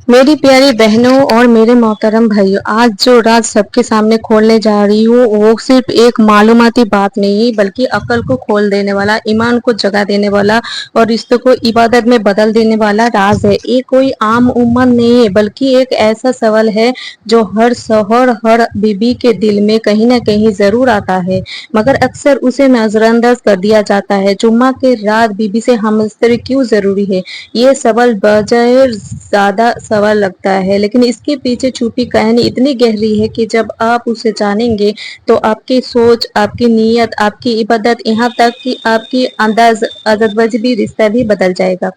मेरी प्यारी बहनों और मेरे मोहतरम भाइयों, आज जो राज सबके सामने खोलने जा रही हूँ वो सिर्फ एक मालूमाती बात नहीं बल्कि अकल को खोल देने वाला, ईमान को जगा देने वाला और रिश्तों को इबादत में बदल देने वाला राज है। ये कोई आम उम्र नहीं है बल्कि एक ऐसा सवाल है जो हर शौहर हर बीबी के दिल में कहीं ना कहीं जरूर आता है, मगर अक्सर उसे नजरअंदाज कर दिया जाता है। जुम्मा के रात बीबी से हमदर्दी क्यों जरूरी है, ये सवाल बजाय ज्यादा सवाल लगता है, लेकिन इसके पीछे छुपी कहानी इतनी गहरी है कि जब आप उसे जानेंगे तो आपकी सोच, आपकी नीयत, आपकी इबादत, यहाँ तक कि आपकी अंदाज अददबाजी भी रिश्ता भी बदल जाएगा।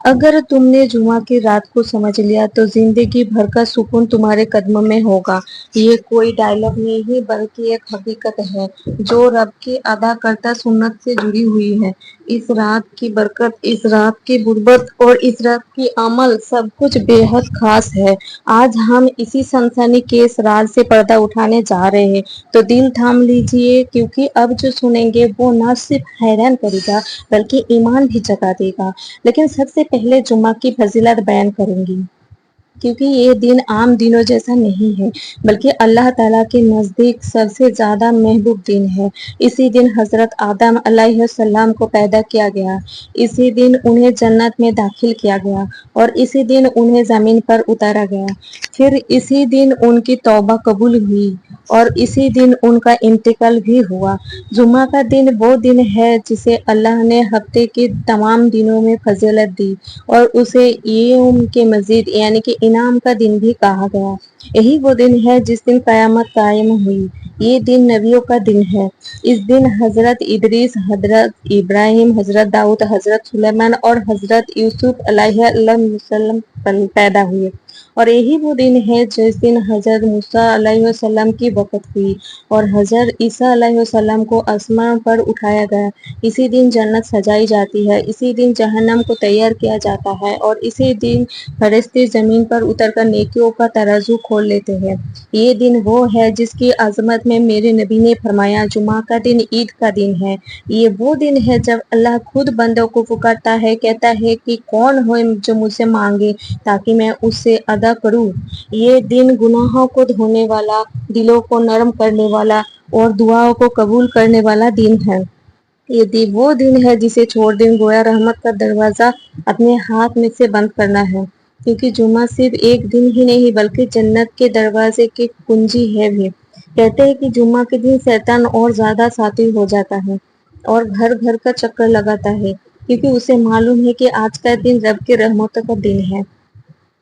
अगर तुमने जुमा की रात को समझ लिया तो जिंदगी भर का सुकून तुम्हारे कदमों में होगा। ये कोई डायलॉग नहीं बल्कि एक हकीकत है जो रब की अदा करता सुन्नत से जुड़ी हुई है। इस रात की बरकत, इस रात की गुर्बत और इस रात की अमल सब कुछ बेहद खास है। आज हम इसी सनसनी केस राज से पर्दा उठाने जा रहे हैं, तो दिल थाम लीजिए क्योंकि अब जो सुनेंगे वो न सिर्फ हैरान करेगा बल्कि ईमान भी जगा देगा। लेकिन सबसे पहले जुम्मा की फजीलत बयान करूंगी क्योंकि ये दिन आम दिनों जैसा नहीं है बल्कि अल्लाह ताला के नज़दीक सबसे ज़्यादा महबूब दिन है। इसी दिन हज़रत आदम अलैहिस्सलाम को पैदा किया गया, इसी दिन उन्हें जन्नत में दाखिल किया गया और इसी दिन उन्हें ज़मीन पर उतारा गया। फिर इसी दिन उनकी तौबा कबूल हुई और इसी दिन उनका इंतकाल भी हुआ। जुम्मा का दिन वो दिन है जिसे अल्लाह ने हफ्ते के तमाम दिनों में फजीलत दी और उसे यौम के मजीद यानी कि इनाम का दिन भी कहा गया। यही वो दिन है जिस दिन कयामत कायम हुई। ये दिन नबियों का दिन है। इस दिन हजरत इदरीस, हजरत इब्राहिम, हजरत दाऊद, हजरत सुलेमान और हजरत यूसुफ अलैहिस्सलाम पैदा हुए और यही वो दिन है जिस दिन हजरत मूसा अलैहिस्सलाम की वफ़ात हुई और हजरत ईसा अलैहिस्सलाम को आसमान पर उठाया गया। इसी दिन जन्नत सजाई जाती है, इसी दिन जहन्नम को तैयार किया जाता है और इसी दिन फरिश्ते जमीन पर उतरकर नेकियों का तराजू खोल लेते हैं। ये दिन वो है जिसकी अजमत में मेरे नबी ने फरमाया, जुमा का दिन ईद का दिन है। ये वो दिन है जब अल्लाह खुद बंदों को पुकारता है, कहता है कि कौन हो जो मुझसे मांगे ताकि मैं उससे अदा करूं। ये दिन गुनाहों को धोने वाला, दिलों को नरम करने वाला और दुआओं को कबूल करने वाला दिन है। ये वो दिन है जिसे छोड़ दिन गोया रहमत का दरवाजा अपने हाथ में से बंद करना है, क्योंकि जुमा सिर्फ एक दिन ही नहीं बल्कि जन्नत के दरवाजे की कुंजी है भी। कहते हैं कि जुम्मा के दिन शैतान और ज्यादा साथी हो जाता है और घर घर का चक्कर लगाता है, क्योंकि उसे मालूम है कि आज का दिन रब की रहमतों का दिन है।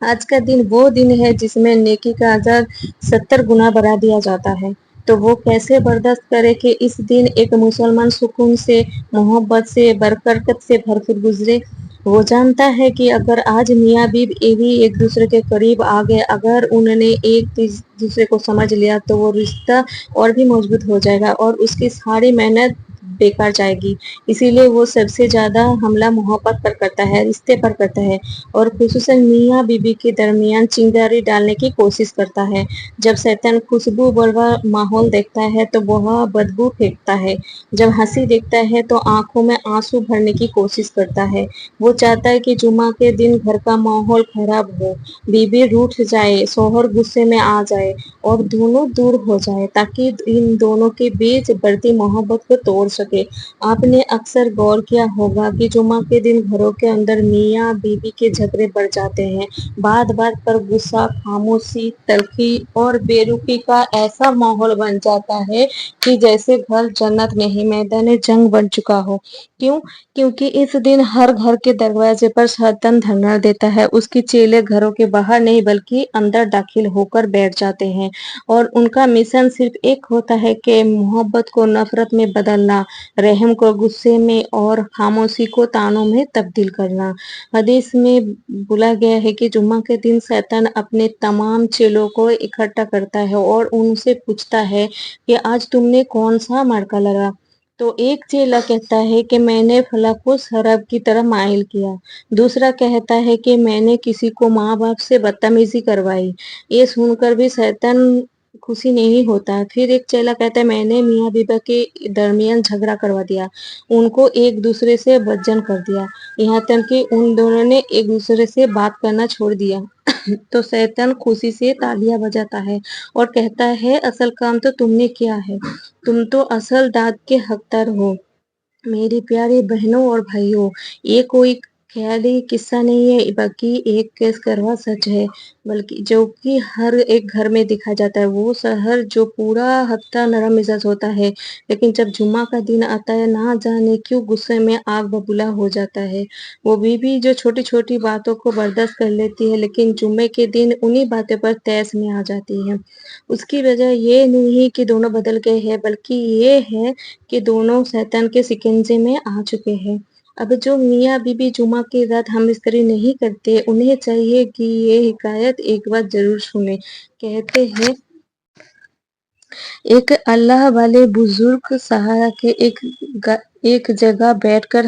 आज का दिन वो दिन है जिसमें नेकी का अजर 70 गुना बढ़ा दिया जाता है। तो वो कैसे बर्दाश्त करे कि इस दिन एक मुसलमान सुकून से, मोहब्बत से, बरकत से भरपूर गुजरे। वो जानता है कि अगर आज मियाँ बीवी एक दूसरे के करीब आ गए, अगर उन्होंने एक दूसरे को समझ लिया तो वो रिश्ता और भी मजबूत हो जाएगा और उसकी सारी मेहनत बेकार जाएगी। इसीलिए वो सबसे ज्यादा हमला मोहब्बत पर करता है, रिश्ते पर करता है और खुसूसन मियाँ बीबी के दरमियान चिंगारी डालने की कोशिश करता है। जब शैतान खुशबू भरा माहौल देखता है तो वह बदबू फेंकता है, जब हंसी देखता है तो आंखों में आंसू भरने की कोशिश करता है। वो चाहता है कि जुमा के दिन घर का माहौल खराब हो, बीबी रूठ जाए, शोहर गुस्से में आ जाए और दोनों दूर हो जाए ताकि इन दोनों के बीच बढ़ती मोहब्बत को तोड़ सके। आपने अक्सर गौर किया होगा कि जुमा के दिन घरों के अंदर मियाँ बीबी के झगड़े बढ़ जाते हैं। बात बात पर गुस्सा, खामोशी, तलखी और बेरुखी का ऐसा माहौल बन जाता है कि जैसे घर जन्नत नहीं मैदान जंग बन चुका हो। क्यों? क्योंकि इस दिन हर घर के दरवाजे पर शैतान धरना देता है। उसके चेले घरों के बाहर नहीं बल्कि अंदर दाखिल होकर बैठ जाते हैं और उनका मिशन सिर्फ एक होता है कि मोहब्बत को नफरत में बदलना, रहम को गुस्से में और खामोशी को तानों में तब्दील करना। हदीस में बोला गया है कि जुम्मा के दिन शैतान अपने तमाम चेलों को इकट्ठा करता है और उनसे पूछता है कि आज तुमने कौन सा मार्का लगा। तो एक चेला कहता है कि मैंने फला को शराब की तरह माइल किया, दूसरा कहता है कि मैंने किसी को माँ बाप से बदतमीजी करवाई। ये सुनकर भी शैतान खुशी नहीं होता। फिर एक चेला कहता है मैंने मियाँ बीबी के दरमियान झगड़ा करवा दिया, उनको एक दूसरे से बदजन कर दिया, यहाँ तक कि उन दोनों ने एक दूसरे से बात करना छोड़ दिया। तो शैतान खुशी से तालियां बजाता है और कहता है असल काम तो तुमने किया है, तुम तो असल दाद के हकदार हो। मेरी प्यारी बहनों और भाइयों, ये कोई ख़याली किस्सा नहीं है बल्कि एक केस करवा सच है, बल्कि जो कि हर एक घर में देखा जाता है। वो शहर जो पूरा हफ्ता नरम मिजाज होता है, लेकिन जब जुम्मा का दिन आता है ना जाने क्यों गुस्से में आग बबूला हो जाता है। वो बीवी जो छोटी-छोटी बातों को बर्दाश्त कर लेती है, लेकिन जुम्मे के दिन उन्हीं बातों पर तहस में आ जाती है। उसकी वजह ये नहीं कि दोनों बदल गए हैं, बल्कि ये है कि दोनों शैतान के शिकंजे में आ चुके हैं। अब जो मियाँ बीबी जुमा की रात हम-इस्तरी नहीं करते, उन्हें चाहिए कि ये हिकायत एक बार ज़रूर सुनें। कहते हैं, एक अल्लाह वाले बुजुर्ग सहारा के एक जगह बैठकर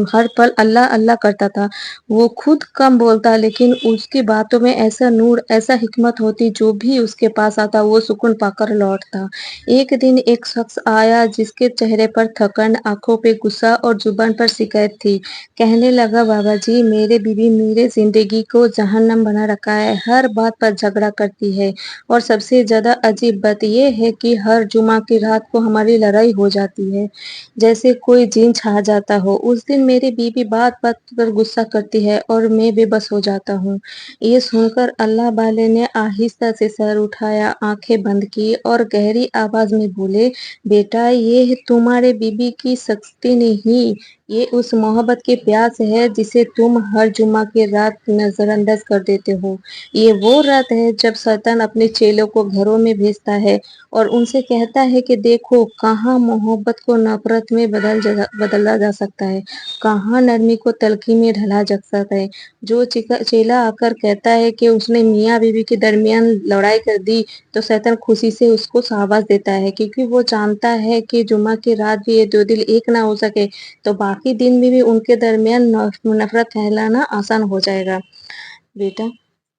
हर पल अल्लाह अल्लाह करता था। वो खुद कम बोलता, लेकिन उसकी बातों में ऐसा नूर, ऐसा हिकमत होती, जो भी उसके पास आता वो सुकून पाकर लौटता। एक दिन एक शख्स आया जिसके चेहरे पर थकन, आंखों पे गुस्सा और जुबान पर शिकायत थी। कहने लगा, बाबा जी, मेरे बीवी मेरे जिंदगी को जहन्नम बना रखा है, हर बात पर झगड़ा करती है और सबसे ज्यादा अजीब बात ये है कि हर जुमा की रात को हमारी लड़ाई हो जाती है, जैसे कोई जिन छा जाता हो। उस दिन मेरी बीवी बात-बात पर गुस्सा करती है और मैं बेबस हो जाता हूँ। ये सुनकर अल्लाह वाले ने आहिस्ता से सर उठाया, आंखें बंद की और गहरी आवाज में बोले, बेटा, ये है तुम्हारे बीवी की सख्ती नहीं, ये उस मोहब्बत की प्यास है जिसे तुम हर जुमा की रात नजरअंदाज कर देते हो। ये वो रात है जब शैतान अपने चेलों को घरों में भेजता है और उनसे कहता है कि देखो कहाँ मोहब्बत को नफरत में बदला जा सकता है, कहाँ नरमी को तलखी में ढला जा सकता है। जो चेला आकर कहता है कि उसने मियाँ बीवी के दरमियान लड़ाई कर दी, तो शैतान खुशी से उसको शाबाश देता है, क्योंकि वो जानता है कि जुमा की रात भी ये दो दिल एक ना हो सके तो बाकी दिन में भी उनके दरमियान नफरत फैलाना आसान हो जाएगा। बेटा,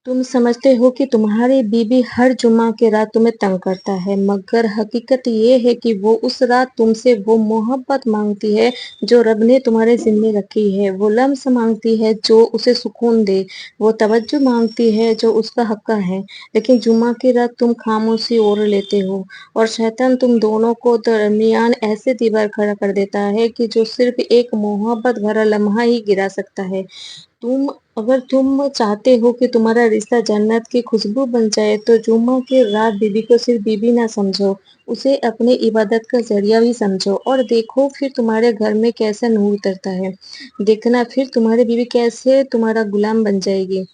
तुम समझते हो कि तुम्हारी बीवी हर जुम्मा की रात तुम्हें तंग करता है, मगर हकीकत ये है कि वो उस रात तुमसे वो मोहब्बत मांगती है जो रब ने तुम्हारे ज़िम्मे रखी है। वो लम्स मांगती है जो उसे सुकून दे, वो तवज्जो मांगती है जो उसका हक़ का है। लेकिन जुम्मा की रात तुम खामोशी ओढ़ लेते हो और शैतान तुम दोनों को दरमियान ऐसे दीवार खड़ा कर देता है कि जो सिर्फ एक मोहब्बत भरा लम्हा ही गिरा सकता है। अगर तुम चाहते हो कि तुम्हारा रिश्ता जन्नत की खुशबू बन जाए, तो जुम्मा की रात बीवी को सिर्फ बीवी ना समझो, उसे अपनी इबादत का ज़रिया भी समझो और देखो फिर तुम्हारे घर में कैसा नूर उतरता है। देखना फिर तुम्हारी बीवी कैसे तुम्हारा गुलाम बन जाएगी।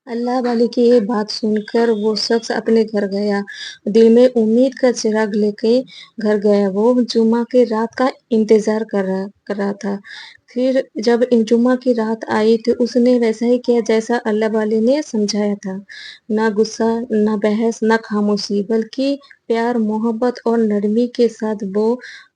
अल्लाह वाले की ये बात सुनकर वो शख्स अपने घर गया। दिल में उम्मीद का चिराग लेके घर गया। वो जुम्मा की रात का इंतज़ार कर रहा था। फिर जब जुम्मा की रात आई तो उसने वैसा ही किया जैसा अल्लाह वाले ने समझाया था। ना गुस्सा, ना बहस, ना खामोशी, बल्कि प्यार, मोहब्बत और नरमी के साथ वो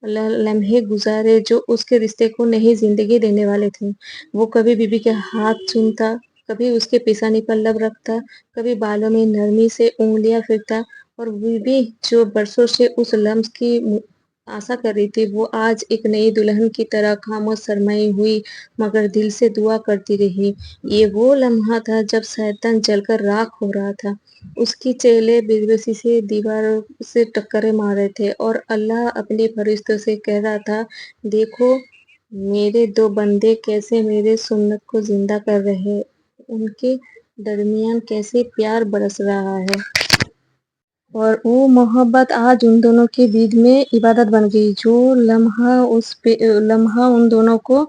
लम्हे गुजारे जो उसके रिश्ते को नई ज़िंदगी देने वाले थे। वो कभी बीवी के हाथ चूमता, कभी उसके पेशानी पर लब रखता, कभी बालों में नरमी से उँगलियाँ फेरता और बीवी जो बरसों से उस लम्स की आशा कर रही थी, वो आज एक नई दुल्हन की तरह खामोश शर्माई हुई मगर दिल से दुआ करती रही। ये वो लम्हा था जब शैतान जलकर राख हो रहा था। उसकी चेले बेबसी से दीवारों से टक्करें मार रहे थे और अल्लाह अपने फरिश्तों से कह रहा था, देखो मेरे 2 बंदे कैसे मेरे सुन्नत को ज़िंदा कर रहे हैं, उनके दरमियान कैसे प्यार बरस रहा है। और वो मोहब्बत आज उन दोनों के बीच में इबादत बन गई। जो लम्हा उन दोनों को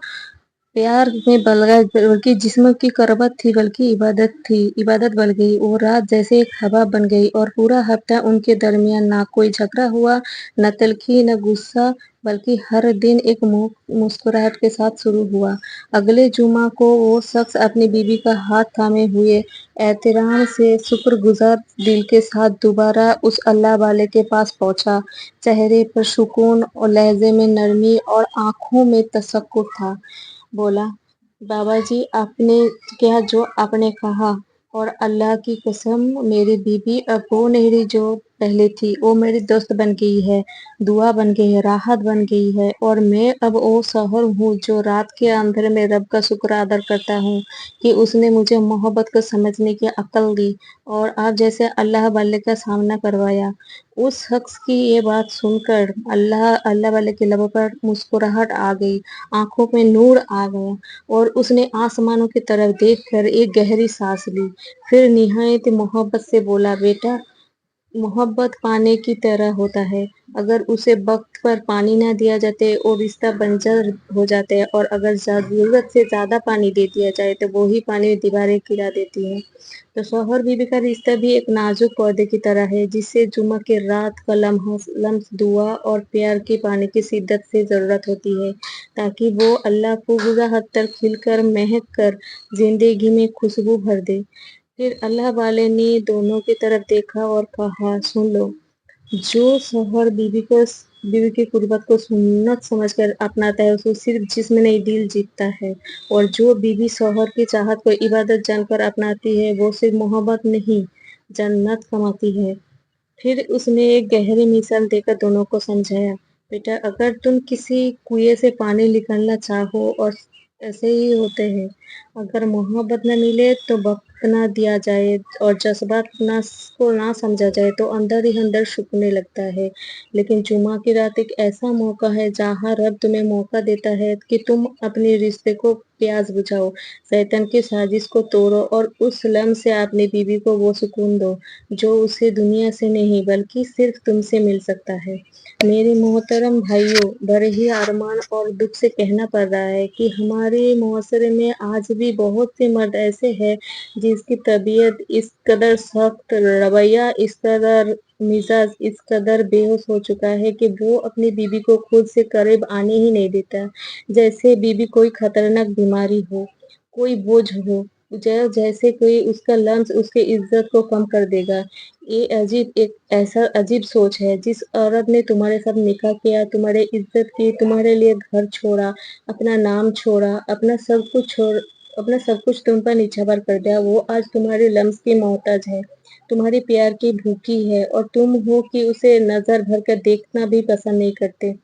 प्यार में बल गए, बल्कि जिस्म की करबत थी, बल्कि इबादत थी, इबादत बन गई। वो रात जैसे एक हवा बन गई और पूरा हफ्ता उनके दरमियान ना कोई झगड़ा हुआ, न तल्खी, न गुस्सा, बल्कि हर दिन एक मुस्कुराहट के साथ शुरू हुआ। अगले जुमा को वो शख्स अपनी बीवी का हाथ थामे हुए एहतराम से शुक्रगुजार दिल के साथ दोबारा उस अल्लाह वाले के पास पहुंचा। चेहरे पर सुकून और लहजे में नरमी और आंखों में तसक्कुर था। बोला, बाबा जी, आपने जो आपने कहा, और अल्लाह की कसम मेरी बीवी अब वो नहीं रही जो पहले थी वो मेरी दोस्त बन गई है, दुआ बन गई है, राहत बन गई है और मैं अब वो शहर हूँ जो रात के अंधेरे में रब का शुक्र अदा करता हूँ कि उसने मुझे मोहब्बत को समझने की अक्ल दी और आप जैसे अल्लाह वाले का सामना करवाया। उस शख्स की ये बात सुनकर अल्लाह अल्लाह वाले के लबों पर मुस्कुराहट आ गई, आंखों में नूर आ गया और उसने आसमानों की तरफ देखकर एक गहरी सांस ली। फिर निहायत मोहब्बत से बोला, बेटा, मोहब्बत पानी की तरह होता है। अगर उसे वक्त पर पानी ना दिया जाते वो रिश्ता बंजर हो जाता है और अगर जरूरत से ज्यादा पानी दे दिया जाए तो वो ही पानी में दीवारें गिरा देती है। तो शौहर बीवी का रिश्ता भी एक नाजुक पौधे की तरह है जिसे जुमा के रात का लम्हा दुआ और प्यार के पानी की शिद्दत से जरूरत होती है ताकि वो अल्लाह को गुजा हद तक खिलकर महक कर जिंदगी में खुशबू भर दे। फिर अल्लाह वाले ने दोनों की तरफ देखा और कहा, सुन लो, जो शौहर बीवी की कुर्बत को सुन्नत समझकर अपनाता है उसको सिर्फ जिस्म नहीं दिल जीतता है और जो बीवी शौहर की चाहत को इबादत जानकर अपनाती है वो सिर्फ मोहब्बत नहीं जन्नत कमाती है। फिर उसने एक गहरी मिसाल देकर दोनों को समझाया, बेटा, अगर तुम किसी कुएं से पानी निकालना चाहो और ऐसे ही होते हैं, अगर मोहब्बत न मिले तो वक्त ना दिया जाए और जज्बात ना को ना समझा जाए तो अंदर ही अंदर सूखने लगता है। लेकिन जुमा की रात एक ऐसा मौका है जहाँ रब तुम्हें मौका देता है कि तुम अपने रिश्ते को प्यास बुझाओ, शैतान की साजिश को तोड़ो और उस लम्हे से अपनी बीवी को वो सुकून दो जो उसे दुनिया से नहीं बल्कि सिर्फ तुमसे मिल सकता है। मेरे मोहतरम भाइयों, बड़े ही अरमान और दुख से कहना पड़ रहा है कि हमारे मुआशरे में आज भी बहुत से मर्द ऐसे हैं जिसकी तबीयत इस कदर सख्त, रवैया इस कदर, मिजाज इस कदर बेहोश हो चुका है कि वो अपनी बीवी को खुद से करीब आने ही नहीं देता, जैसे बीवी कोई खतरनाक बीमारी हो, कोई बोझ हो, जैसे कोई उसका लम्स उसकी इज्जत को कम कर देगा। ये एक ऐसा अजीब सोच है। जिस औरत ने तुम्हारे साथ निकाह किया, तुम्हारी इज्जत की, तुम्हारे लिए घर छोड़ा, अपना नाम छोड़ा, अपना सब कुछ तुम पर निछावर कर दिया, वो आज तुम्हारे लम्स की मोहताज है, तुम्हारी प्यार की भूखी है और तुम हो कि उसे नजर भर कर देखना भी पसंद नहीं करते।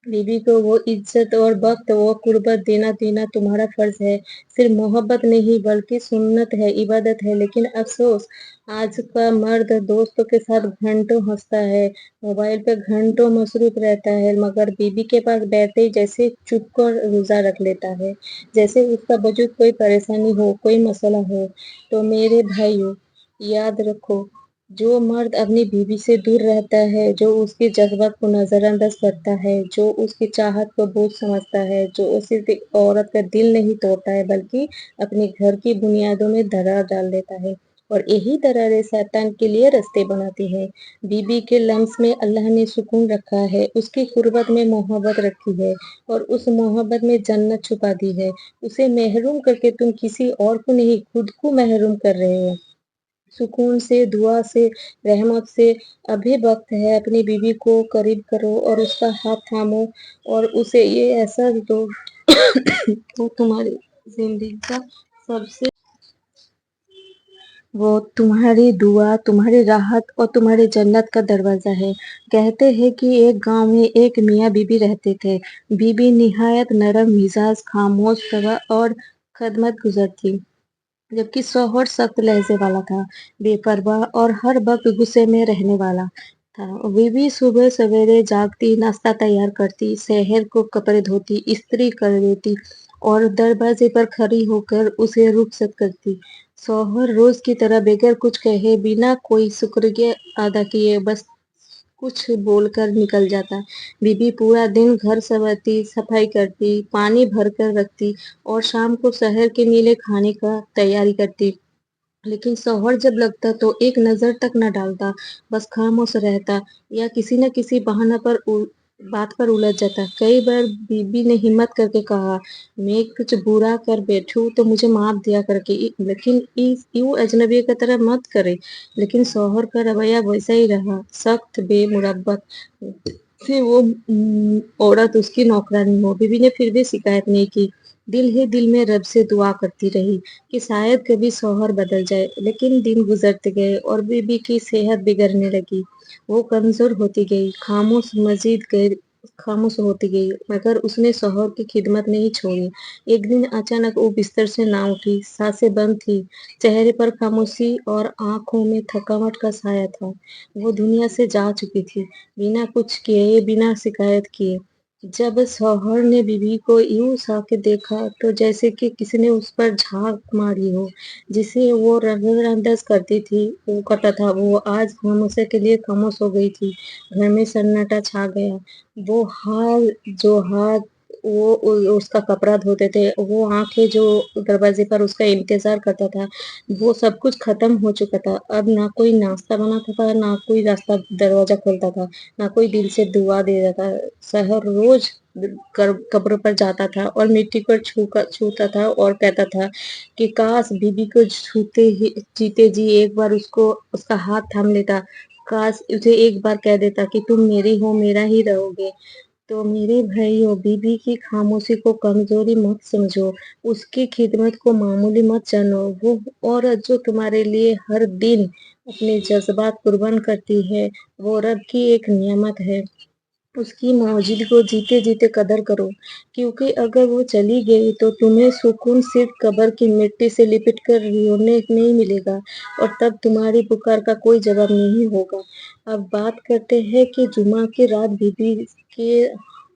बीवी को वो इज्जत और वक्त वो कुर्बत देना देना तुम्हारा फर्ज है। सिर्फ मोहब्बत नहीं बल्कि सुन्नत है, इबादत है। लेकिन अफसोस, आज का मर्द दोस्तों के साथ घंटों हंसता है, मोबाइल पे घंटों मसरूफ रहता है, मगर बीवी के पास बैठते ही जैसे चुप कर रोजा रख लेता है, जैसे उसका वजूद कोई परेशानी हो, कोई मसला हो। तो मेरे भाइयों, याद रखो, जो मर्द अपनी बीवी से दूर रहता है, जो उसके जज्बात को नजरअंदाज करता है, जो उसकी चाहत को बोझ समझता है, जो सिर्फ एक औरत का दिल नहीं तोड़ता है बल्कि अपने घर की बुनियादों में दरार डाल देता है और यही दरारें शैतान के लिए रास्ते बनाती है। बीबी के लम्स में अल्लाह ने सुकून रखा है, उसकी कुर्बत में मोहब्बत रखी है और उस मोहब्बत में जन्नत छुपा दी है। उसे महरूम करके तुम किसी और को नहीं, खुद को महरूम कर रहे हो। सुकून से, दुआ से, रहमत से अभी वक्त है। अपनी बीवी को करीब करो और उसका हाथ थामो और उसे ये एहसास दो वो तुम्हारी जिंदगी का सबसे वो तुम्हारी दुआ, तुम्हारी राहत और तुम्हारी जन्नत का दरवाजा है। कहते हैं कि एक गांव में एक मियाँ बीबी रहते थे। बीबी निहायत नरम मिजाज, खामोश स्वभाव और खदमत गुजर थी, जबकि शौहर सख्त लहजे वाला था, बेपरवाह और हर वक्त गुस्से में रहने वाला था। बीवी सुबह सवेरे जागती, नाश्ता तैयार करती, शहर को कपड़े धोती, इस्त्री कर देती और दरवाजे पर खड़ी होकर उसे रुखसत करती। शौहर रोज की तरह बगैर कुछ कहे, बिना कोई शुक्रिया अदा किए, बस कुछ बोलकर निकल जाता। बीबी पूरा दिन घर संभालती, सफाई करती, पानी भर कर रखती और शाम को शहर के नीले खाने का तैयारी करती। लेकिन शौहर जब लगता तो एक नजर तक न डालता, बस खामोश रहता या किसी न किसी बहाना पर बात पर उलझ जाता। कई बार बीबी ने हिम्मत करके कहा, मैं कुछ बुरा कर बैठूं तो मुझे माफ दिया करके, लेकिन यूं अजनबी की तरह मत करे। लेकिन शौहर का रवैया वैसा ही रहा, सख्त, बेमुरब्बत। फिर वो औरत उसकी नौकरानी हो, बीबी ने फिर भी शिकायत नहीं की। दिल ही दिल में रब से दुआ करती रही कि शायद कभी शौहर बदल जाए, लेकिन दिन गुजरते गए और बीबी की सेहत बिगड़ने लगी। वो कमजोर होती गई, खामोश होती गई, मगर उसने शौहर की खिदमत नहीं छोड़ी। एक दिन अचानक वो बिस्तर से ना उठी, सांसें बंद थी, चेहरे पर खामोशी और आंखों में थकावट का साया था। वो दुनिया से जा चुकी थी, बिना कुछ किए, बिना शिकायत किए। जब शौहर ने बीवी को यूं सा के देखा तो जैसे कि किसी ने उस पर झाग मारी हो। जिसे वो नजरअंदाज करती थी, वो करता था, वो आज हमेशा के लिए खामोश हो गई थी। घर में सन्नाटा छा गया। वो हाल जो हाथ उसका कपड़ा धोते थे, वो आंखें जो दरवाजे पर उसका इंतजार करता था, वो सब कुछ खत्म हो चुका था। अब ना कोई नाश्ता बनाता था, ना कोई रास्ता दरवाजा खोलता था, ना कोई दिल से दुआ दे रहा था। शहर रोज कब्र पर जाता था और मिट्टी पर छूता था और कहता था कि काश बीबी को जीते जी एक बार उसको उसका हाथ थाम लेता। काश उसे एक बार कह देता कि तुम मेरी हो, मेरा ही रहोगे। तो मेरे भाइयों, बीबी की खामोशी को कमजोरी मत समझो, उसकी खिदमत को मामूली मत जानो। वो औरत जो तुम्हारे लिए हर दिन अपने जज्बात कुर्बान करती है, वो रब की एक नियामत है। उसकी मौजूदगी को जीते जीते कदर करो, क्योंकि अगर वो चली गई तो तुम्हें सुकून सिर्फ कब्र की मिट्टी से लिपट कर रोने नहीं मिलेगा, और तब तुम्हारी पुकार का कोई जवाब नहीं होगा। अब बात करते हैं कि जुमा की रात बीबी के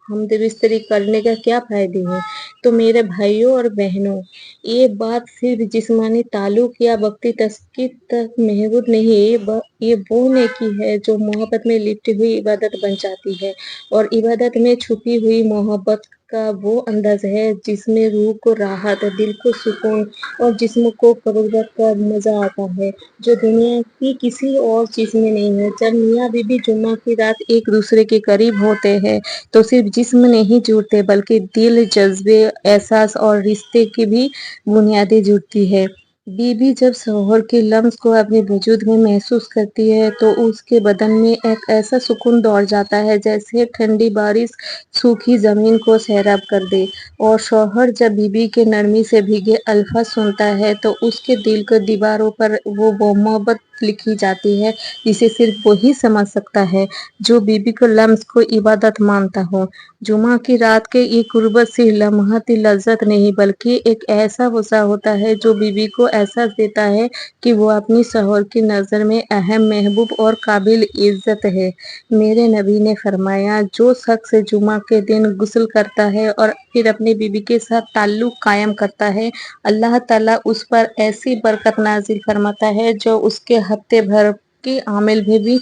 हमदबिस्तरी करने का क्या फायदे हैं। तो मेरे भाइयों और बहनों, ये बात सिर्फ जिस्मानी ताल्लुक या वक्ती तस्कीर तक महदूद नहीं है। ये वो नेकी है जो मोहब्बत में लिपटी हुई इबादत बन जाती है, और इबादत में छुपी हुई मोहब्बत का वो अंदाज है जिसमें रूह को राहत, दिल को सुकून और जिस्म को फरोगत का मजा आता है, जो दुनिया की किसी और चीज में नहीं है। जब मियाँ बीबी जुम्मा की रात एक दूसरे के करीब होते हैं तो सिर्फ जिस्म नहीं जुड़ते, बल्कि दिल, जज्बे, एहसास और रिश्ते की भी बुनियादें जुड़ती है। बीबी जब शौहर के लम्स को अपने वजूद में महसूस करती है तो उसके बदन में एक ऐसा सुकून दौड़ जाता है जैसे ठंडी बारिश सूखी जमीन को सैराब कर दे। और शौहर जब बीबी के नरमी से भीगे अल्फाज सुनता है तो उसके दिल के दीवारों पर वो मोहब्बत लिखी जाती है जिसे सिर्फ वही समझ सकता है जो बीबी को लम्स को इबादत मानता हो। जुमा की रात के ये कुर्बत से लम्हाती लज्जत नहीं, बल्कि एक ऐसा गुस्सा होता है जो बीबी को एहसास देता है कि वो अपनी शौहर की नज़र में अहम, महबूब और काबिल इज्जत है। मेरे नबी ने फरमाया, जो शख्स जुमा के दिन गुस्ल करता है और फिर अपनी बीबी के साथ ताल्लुक कायम करता है, अल्लाह ताला उस पर ऐसी बरकत नाजिल फरमाता है जो उसके हफ्ते भर की आमिल में भी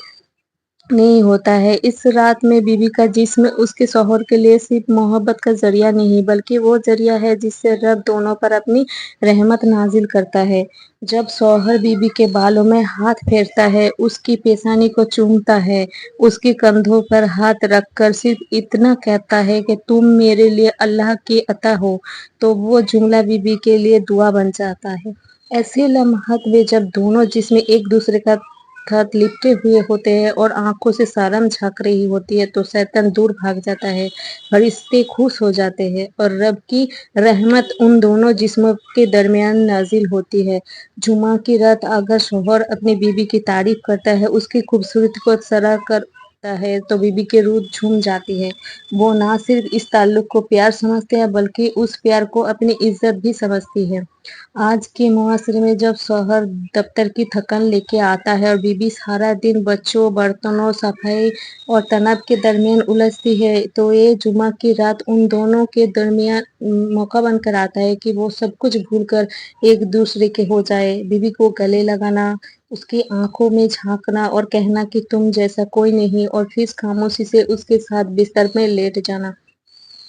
नहीं होता है। इस रात में बीवी का जिस्म उसके शौहर के लिए सिर्फ मोहब्बत का जरिया नहीं, बल्कि वो जरिया है जिससे रब दोनों पर अपनी रहमत नाजिल करता है। जब शौहर बीवी के बालों में हाथ फेरता है, उसकी पेशानी को चूमता है, उसके कंधों पर हाथ रखकर सिर्फ इतना कहता है कि तुम मेरे लिए अल्लाह की अता हो, तो वो जुमला बीवी के लिए दुआ बन जाता है। ऐसे लम्हात में जब दोनों जिस्म एक दूसरे का साथ लिपटे हुए होते हैं और आंखों से सारम झांक रही होती है तो शैतान दूर भाग जाता है, फरिश्ते खुश हो जाते हैं और रब की रहमत उन दोनों जिस्मों के दरमियान नाजिल होती है। जुमा की रात अगर शौहर अपनी बीवी की तारीफ करता है, उसकी खूबसूरती को सराह करता है, तो बीवी की रूह झूम जाती है। वो ना सिर्फ इस ताल्लुक को प्यार समझते हैं, बल्कि उस प्यार को अपनी इज्जत भी समझती है। आज के मुआशरे में जब शौहर दफ्तर की थकान लेके आता है और बीबी सारा दिन बच्चों, बर्तनों, सफाई और तनाव के दरमियान उलझती है, तो ये जुमा की रात उन दोनों के दरमियान मौका बनकर आता है कि वो सब कुछ भूलकर एक दूसरे के हो जाए। बीबी को गले लगाना, उसकी आंखों में झांकना और कहना कि तुम जैसा कोई नहीं, और फिर खामोशी से उसके साथ बिस्तर में लेट जाना।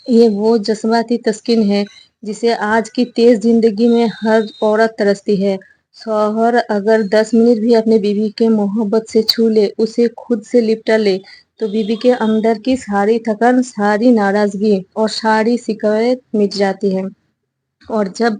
ये वो जज्बाती तस्कीन है जिसे आज की तेज जिंदगी में हर औरत तरसती है। शौहर अगर 10 मिनट भी अपने बीवी के मोहब्बत से छू ले, उसे खुद से लिपटा ले, तो बीवी के अंदर की सारी थकान, सारी नाराजगी और सारी शिकायत मिट जाती है। اور جب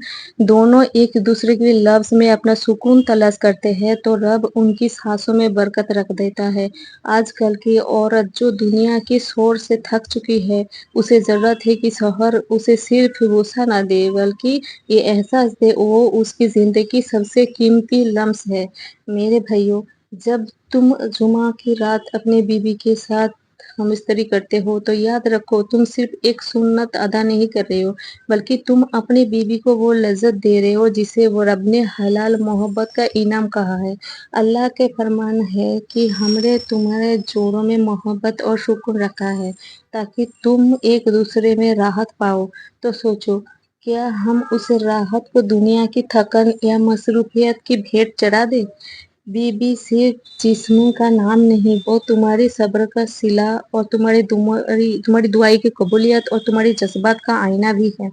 دونوں ایک دوسرے کے لفظ میں اپنا سکون تلاش کرتے ہیں تو رب ان کی سانسوں میں برکت رکھ دیتا ہے۔ آج کل کی عورت جو دنیا کی شور سے تھک چکی ہے، اسے ضرورت ہے کہ شوہر اسے صرف غصہ نہ دے بلکہ یہ احساس دے وہ اس کی زندگی کی سب سے قیمتی لمحہ ہے۔ میرے بھائیوں، جب تم جمعہ کی رات اپنے بیوی کے ساتھ ہم استری کرتے ہو تو یاد رکھو تم صرف ایک سنت ادا نہیں کر رہے ہو، بلکہ تم اپنی بیوی کو وہ لذت دے رہے ہو جسے وہ رب نے حلال محبت کا انعام کہا ہے۔ اللہ کے فرمان ہے کہ ہم نے تمہارے جوڑوں میں محبت اور سکون رکھا ہے تاکہ تم ایک دوسرے میں راحت پاؤ۔ تو سوچو، کیا ہم اس راحت کو دنیا کی تھکن یا مصروفیت کی بھیٹ چڑھا دیں؟ بیوی صرف جسم کا نام نہیں، وہ تمہاری صبر کا صلہ اور تمہاری دعائی کی قبولیت اور تمہاری جذبات کا آئینہ بھی ہے۔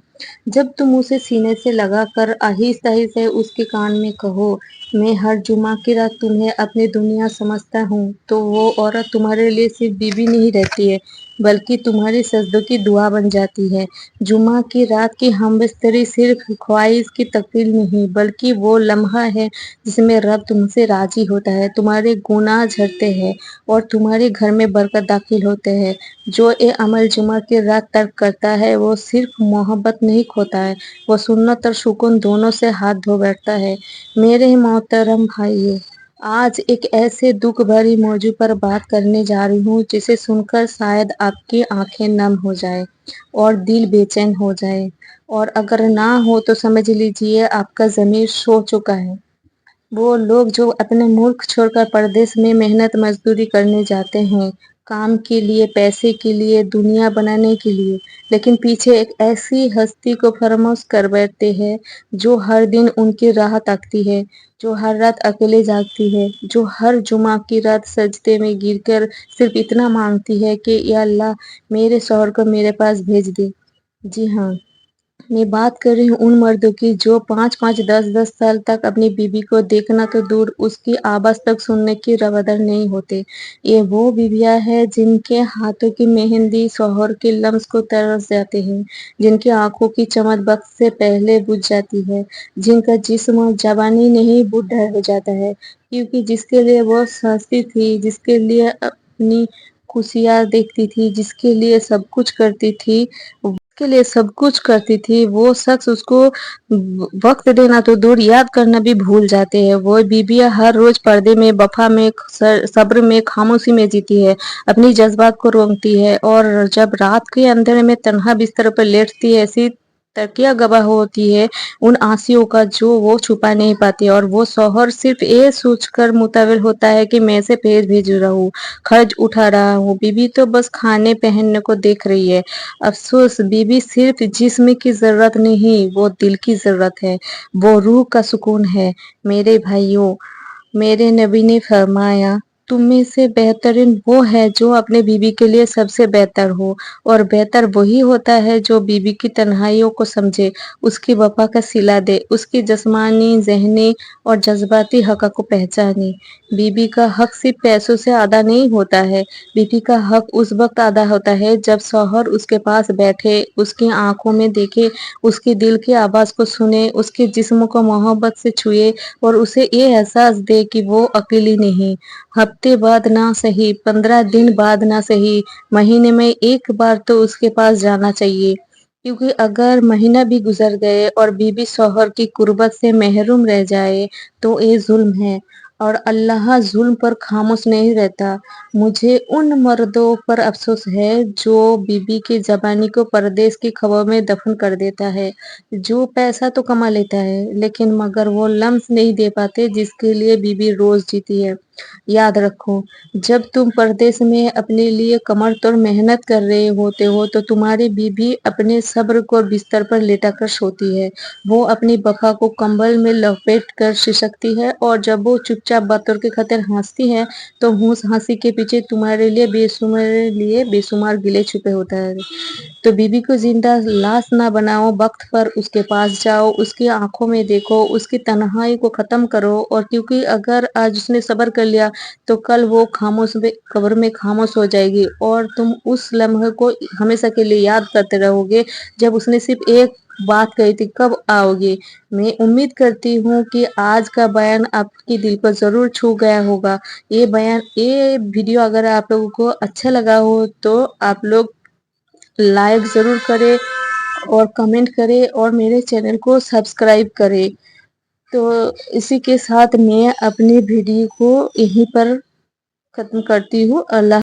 جب تم اسے سینے سے لگا کر آہستہ آہستہ اس کے کان میں کہو، میں ہر جمعہ کی رات تمہیں اپنی دنیا سمجھتا ہوں، تو وہ عورت تمہارے لیے صرف بیوی نہیں رہتی ہے بلکہ تمہاری سجدوں کی دعا بن جاتی ہے۔ جمعہ کی رات کی ہم بستری صرف خواہش کی تکمیل نہیں بلکہ وہ لمحہ ہے جس میں رب تم سے راضی ہوتا ہے، تمہارے گناہ جھڑتے ہیں اور تمہارے گھر میں برکت داخل ہوتے ہیں۔ جو یہ عمل جمعہ کی رات ترک کرتا ہے وہ صرف محبت نہیں کھوتا ہے، وہ سنت اور سکون دونوں سے ہاتھ دھو بیٹھتا ہے۔ میرے محترم بھائیو، آج ایک ایسے دکھ بھری موضوع پر بات کرنے جا رہی ہوں جسے سن کر شاید آپ کی آنکھیں نم ہو جائیں اور دل بے چین ہو جائے، اور اگر نہ ہو تو سمجھ لیجیے آپ کا ضمیر سو چکا ہے۔ وہ لوگ جو اپنے ملک چھوڑ کر پردیس میں محنت مزدوری کرنے جاتے ہیں، کام کے لیے، پیسے کے لیے، دنیا بنانے کے لیے، لیکن پیچھے ایک ایسی ہستی کو فراموش کر بیٹھتے ہیں جو ہر دن ان کی راہ تاکتی ہے، جو ہر رات اکیلے جاگتی ہے، جو ہر جمعہ کی رات سجدے میں گر کر صرف اتنا مانگتی ہے کہ یا اللہ میرے شوہر کو میرے پاس بھیج دے۔ جی ہاں، میں بات کر رہی ہوں ان مردوں کی جو 5 10 سال تک اپنی بیوی کو دیکھنا تو دور اس کی آواز تک سننے کی روادار نہیں ہوتے۔ یہ وہ بیویاں ہیں جن کے ہاتھوں کی مہندی شوہر کے لمس کو ترس جاتے ہیں، جن کی آنکھوں کی چمک وقت سے پہلے بجھ جاتی ہے، جن کا جسم جوانی نہیں بوڑھا ہو جاتا ہے، کیونکہ جس کے لیے وہ سجتی تھی، جس کے لیے اپنی خوشیاں دیکھتی تھی، جس کے لیے سب کچھ کرتی تھی، وہ شخص اس کو وقت دینا تو دور یاد کرنا بھی بھول جاتے ہیں۔ وہ بیویاں ہر روز پردے میں، وفا میں، صبر میں، خاموشی میں جیتی ہے، اپنی جذبات کو روکتی ہے، اور جب رات کے اندھیرے میں تنہا بستر پر لیٹتی ہے، ایسی تکیہ گواہ ہوتی ہے ان آنسوؤں کا جو وہ چھپا نہیں پاتی، اور وہ شوہر صرف یہ سوچ کر مطمئن ہوتا ہے کہ میں سے پیسے بھیج رہا ہوں، خرچ اٹھا رہا ہوں، بیوی تو بس کھانے پہننے کو دیکھ رہی ہے۔ افسوس، بیوی صرف جسم کی ضرورت نہیں، وہ دل کی ضرورت ہے، وہ روح کا سکون ہے۔ میرے بھائیوں، میرے نبی نے فرمایا، تم میں سے بہترین وہ ہے جو اپنے بیوی کے لیے سب سے بہتر ہو، اور بہتر وہی ہوتا ہے جو بیوی کی تنہائیوں کو سمجھے، اس کی وفا کا صلہ دے، اس کی جسمانی، ذہنی اور جذباتی حق کو پہچانے۔ بیوی کا حق صرف پیسوں سے ادا نہیں ہوتا ہے، بیوی کا حق اس وقت ادا ہوتا ہے جب شوہر اس کے پاس بیٹھے، اس کی آنکھوں میں دیکھے، اس کے دل کی آواز کو سنے، اس کے جسم کو محبت سے چھوئے، اور اسے یہ احساس دے کہ وہ اکیلی نہیں۔ ہفتے بعد نہ صحیح، 15 دن بعد نہ صحیح، مہینے میں ایک بار تو اس کے پاس جانا چاہیے، کیونکہ اگر مہینہ بھی گزر گئے اور بیوی شوہر کی قربت سے محروم رہ جائے تو یہ ظلم ہے، اور اللہ ظلم پر خاموش نہیں رہتا۔ مجھے ان مردوں پر افسوس ہے جو بیوی کی جوانی کو پردیس کی خبروں میں دفن کر دیتا ہے، جو پیسہ تو کما لیتا ہے لیکن مگر وہ لمس نہیں دے پاتے جس کے لیے بیوی روز جیتی ہے۔ یاد رکھو، جب تم پردیس میں اپنے لیے کمر توڑ محنت کر رہے ہوتے ہو تو تمہاری بیوی اپنے صبر کو بستر پر لیٹا کر سوتی ہے، وہ اپنی وفا کو کمبل میں لپیٹ کر سسکتی ہے، اور جب وہ چپ چاپ بطور کے خاطر ہنستی ہے تو اس ہنسی کے پیچھے تمہارے لیے بے شمار گلے چھپے ہوتا ہے۔ تو بیوی کو زندہ لاش نہ بناؤ، وقت پر اس کے پاس جاؤ، اس کی آنکھوں میں دیکھو، اس کی تنہائی کو ختم کرو، اور کیونکہ اگر آج اس نے صبر کر कर लिया तो कल वो कब्र में खामोश हो जाएगी और तुम उस लम्हे को हमेशा के लिए याद करते रहोगे जब उसने सिर्फ एक बात कही थी, कब आओगे। मैं उम्मीद करती हूँ कि आज का बयान आपके दिल को ज़रूर छू गया होगा। ये वीडियो अगर आप लोगों को अच्छा लगा हो तो आप लोग लाइक ज़रूर करें और कमेंट करें और मेरे चैनल को सब्सक्राइब करें। तो इसी के साथ मैं अपनी वीडियो को यहीं पर ख़त्म करती हूँ। अल्लाह